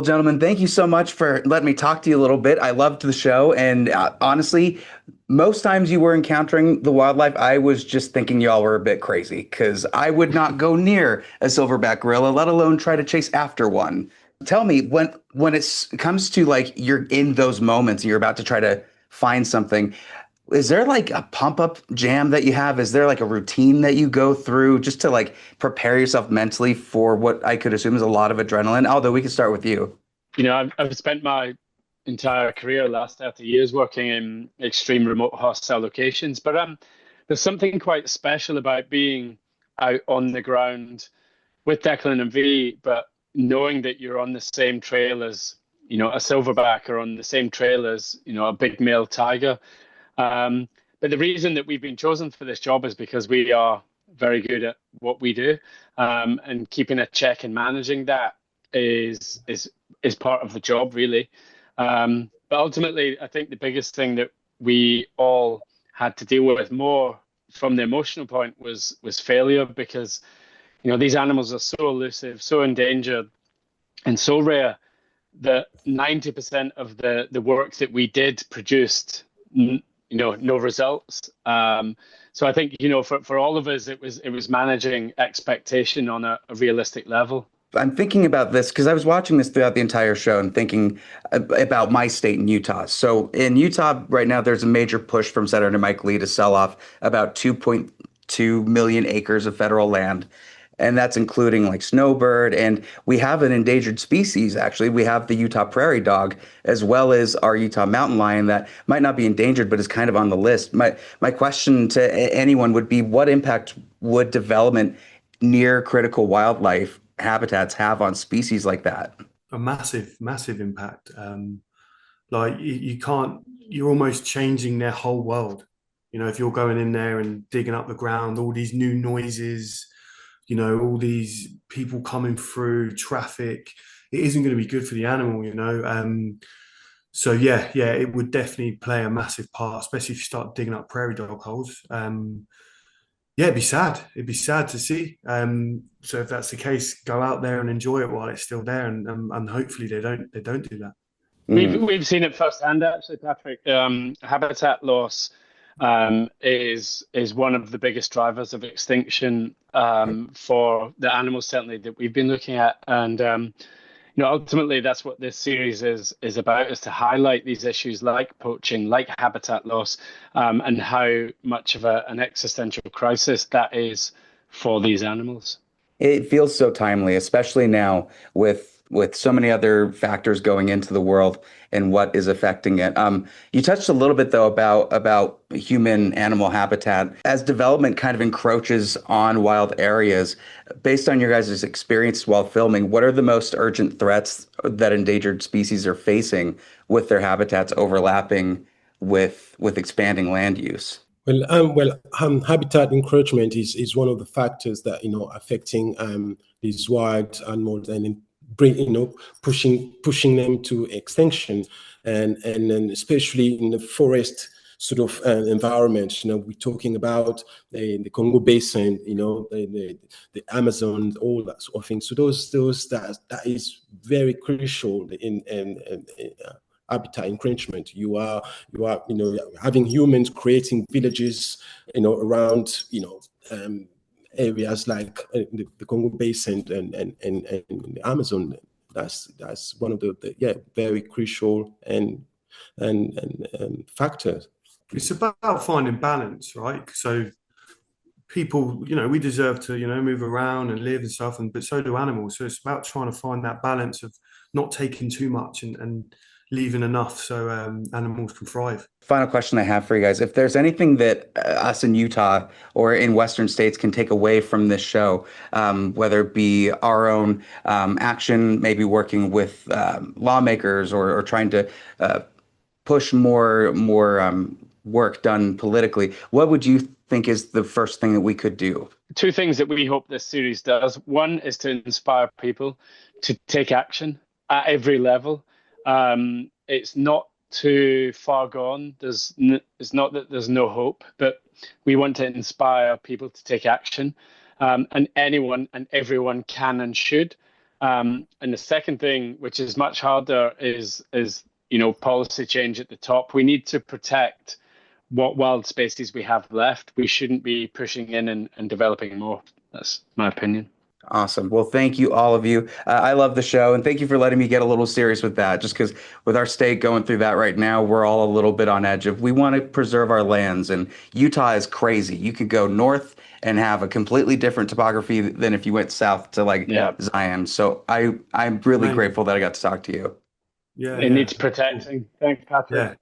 Well, gentlemen, thank you so much for letting me talk to you a little bit. I loved the show, and honestly, most times you were encountering the wildlife, I was just thinking y'all were a bit crazy because I would not go near a silverback gorilla, let alone try to chase after one. Tell me, when comes to like you're in those moments, you're about to try to find something. Is there like a pump up jam that you have? Is there like a routine that you go through just to like prepare yourself mentally for what I could assume is a lot of adrenaline? Although we could start with you. I've spent my entire career, last 30 years, working in extreme remote hostile locations. But there's something quite special about being out on the ground with Declan and V, but knowing that you're on the same trail as, a silverback, or on the same trail as, a big male tiger. But the reason that we've been chosen for this job is because we are very good at what we do, and keeping a check and managing that is part of the job, really. But ultimately, I think the biggest thing that we all had to deal with more from the emotional point was failure, because these animals are so elusive, so endangered, and so rare that 90% of the work that we did produced no results. So I think for all of us, it was managing expectation on a realistic level. I'm thinking about this because I was watching this throughout the entire show and thinking about my state in Utah. So in Utah right now, there's a major push from Senator Mike Lee to sell off about 2.2 million acres of federal land. And that's including like snowbird. And we have an endangered species, actually. We have the Utah prairie dog, as well as our Utah mountain lion that might not be endangered, but is kind of on the list. My question to anyone would be, what impact would development near critical wildlife habitats have on species like that? A massive, massive impact. Like you can't, you're almost changing their whole world. If you're going in there and digging up the ground, all these new noises, all these people coming through, traffic, it isn't going to be good for the animal. So yeah, it would definitely play a massive part, especially if you start digging up prairie dog holes. Yeah, it'd be sad. It'd be sad to see. So if that's the case, go out there and enjoy it while it's still there, and hopefully they don't do that. Mm. We've seen it firsthand, actually, Patrick. Habitat loss is one of the biggest drivers of extinction, for the animals, certainly, that we've been looking at. And ultimately, that's what this series is about: is to highlight these issues like poaching, like habitat loss, and how much of an existential crisis that is for these animals. It feels so timely, especially now with so many other factors going into the world and what is affecting it. You touched a little bit though about human animal habitat as development kind of encroaches on wild areas. Based on your guys' experience while filming, what are the most urgent threats that endangered species are facing with their habitats overlapping with expanding land use? Habitat encroachment is one of the factors that affecting these wild animals and pushing them to extinction, and then especially in the forest sort of environment. We're talking about the Congo Basin, the Amazon, all that sort of thing. So those that is very crucial in habitat encroachment. You are having humans creating villages around areas like the Congo Basin and the Amazon. That's one of the very crucial and factors. It's about finding balance, right? So people, we deserve to, move around and live and stuff, but so do animals. So it's about trying to find that balance of not taking too much and leaving enough so animals can thrive. Final question I have for you guys. If there's anything that us in Utah or in Western states can take away from this show, whether it be our own action, maybe working with lawmakers or trying to push more work done politically, what would you think is the first thing that we could do? Two things that we hope this series does. One is to inspire people to take action at every level. It's not too far gone. It's not that there's no hope, but we want to inspire people to take action. And anyone and everyone can and should. And the second thing, which is much harder, is policy change at the top. We need to protect what wild spaces we have left. We shouldn't be pushing in and developing more. That's my opinion. Awesome. Well, thank you, all of you. I love the show, and thank you for letting me get a little serious with that. Just because with our state going through that right now, we're all a little bit on edge of we want to preserve our lands, and Utah is crazy. You could go north and have a completely different topography than if you went south to like Zion. So I'm really grateful that I got to talk to you. Yeah, it needs protecting. Thanks, Patrick. Yeah,